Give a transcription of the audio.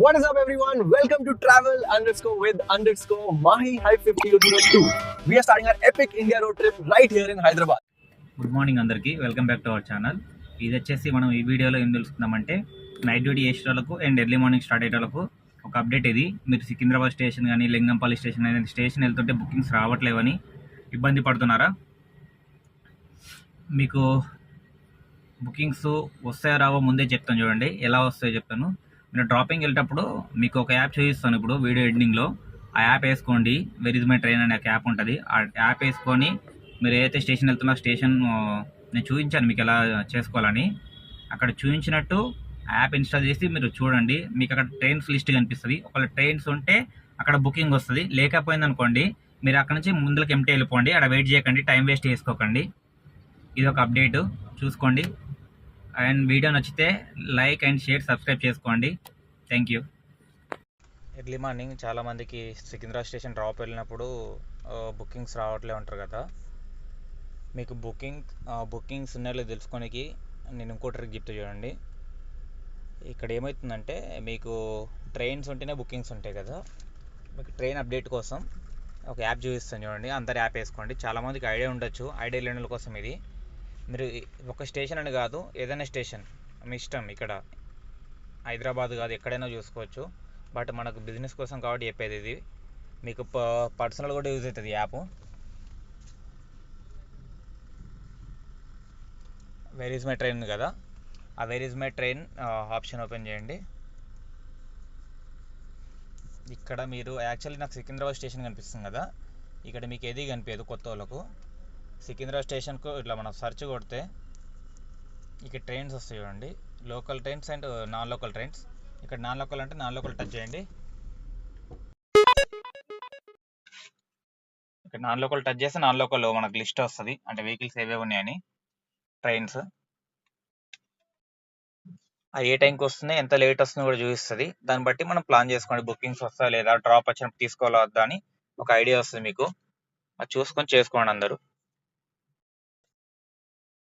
What is up, everyone? Welcome to Travel underscore with underscore Mahi High 5002. We are starting our epic India road trip right here in Hyderabad. Good morning అందరికీ, welcome back to our channel. ఇది వచ్చేసి మనం ఈ వీడియోలో ఏం తెలుసుకుందామంటే, night duty చేసేటోళ్ళకు and early morning start అయ్యేటోళ్ళకు ఒక అప్డేట్. ఇది మీరు సికింద్రాబాద్ స్టేషన్ కానీ లింగంపల్లి స్టేషన్ అనేది స్టేషన్ వెళ్తుంటే బుకింగ్స్ రావట్లేవని ఇబ్బంది పడుతున్నారా? మీకు బుకింగ్స్ వస్తాయో రావో ముందే చెప్తాను, చూడండి ఎలా వస్తాయో చెప్తాను. మీరు డ్రాపింగ్ వెళ్ళేటప్పుడు మీకు ఒక యాప్ చూపిస్తాను ఇప్పుడు వీడియో ఎండింగ్లో. ఆ యాప్ వేసుకోండి, వెర్ ఇస్ మై ట్రైన్ అనే ఒక యాప్ ఉంటుంది. ఆ యాప్ వేసుకొని మీరు ఏదైతే స్టేషన్ వెళ్తున్నా స్టేషన్ నేను చూపించాను మీకు ఎలా చేసుకోవాలని. అక్కడ చూపించినట్టు యాప్ ఇన్స్టాల్ చేసి మీరు చూడండి, మీకు అక్కడ ట్రైన్స్ లిస్ట్ కనిపిస్తుంది. ఒకవేళ ట్రైన్స్ ఉంటే అక్కడ బుకింగ్ వస్తుంది, లేకపోయింది అనుకోండి మీరు అక్కడ నుంచి ముందుకు ఎంటీ వెళ్ళిపోండి. అక్కడ వెయిట్ చేయకండి, టైం వేస్ట్ చేసుకోకండి. ఇది ఒక అప్డేట్ చూసుకోండి. అండ్ వీడియో నచ్చితే లైక్ అండ్ షేర్, సబ్స్క్రైబ్ చేసుకోండి. Thank you. ఎర్లీ మార్నింగ్ చాలామందికి సికింద్రాబాద్ స్టేషన్ డ్రాప్ వెళ్ళినప్పుడు బుకింగ్స్ రావట్లే ఉంటారు కదా. మీకు బుకింగ్స్ ఉన్నాయో తెలుసుకోనికి నేను ఇంకో ట్రిక్ చెప్తే చూడండి. ఇక్కడ ఏమవుతుందంటే, మీకు ట్రైన్స్ ఉంటేనే బుకింగ్స్ ఉంటాయి కదా. మీకు ట్రైన్ అప్డేట్ కోసం ఒక యాప్ చూపిస్తాను చూడండి. అందరు యాప్ వేసుకోండి. చాలామందికి ఐడియా ఉండొచ్చు, ఐడియా లేని వాళ్ళ కోసం ఇది. మీరు ఒక స్టేషన్ అని కాదు, ఏదైనా స్టేషన్ మీ ఇష్టం. ఇక్కడ హైదరాబాద్ కాదు, ఎక్కడైనా చూసుకోవచ్చు. బట్ మనకు బిజినెస్ కోసం కాబట్టి చెప్పేది ఇది. మీకు పర్సనల్ కూడా యూజ్ అవుతుంది app. Where is my train ఉంది కదా, ఆ where is my train option open చేయండి. ఇక్కడ మీరు యాక్చువల్లీ నాకు సికింద్రాబాద్ స్టేషన్ కనిపిస్తుంది కదా, ఇక్కడ మీకు ఏది కనిపించదు కొత్త వాళ్ళకు. సికింద్రాబాద్ స్టేషన్కు ఇట్లా మనం సెర్చ్ కొడితే ఇక్కడ ట్రైన్స్ వస్తాయి చూడండి, local trains and non local trains. ఇక్కడ నాన్ లోకల్ అంటే నాన్ లోకల్ టచ్ చేయండి. ఇక్కడ నాన్ లోకల్ టచ్ చేస్తే నాన్ లోకల్ మనకు లిస్ట్ వస్తుంది, అంటే వెహికల్స్ ఏవే ఉన్నాయని, ట్రైన్స్ ఏ టైంకి వస్తుంది, ఎంత లేట్ వస్తుందో కూడా చూపిస్తుంది. దాన్ని బట్టి మనం ప్లాన్ చేసుకోండి, బుకింగ్స్ వస్తా లేదా, డ్రాప్ వచ్చినప్పుడు తీసుకోవాలా వద్దా అని ఒక ఐడియా వస్తుంది మీకు. అది చూసుకొని చేసుకోండి అందరూ.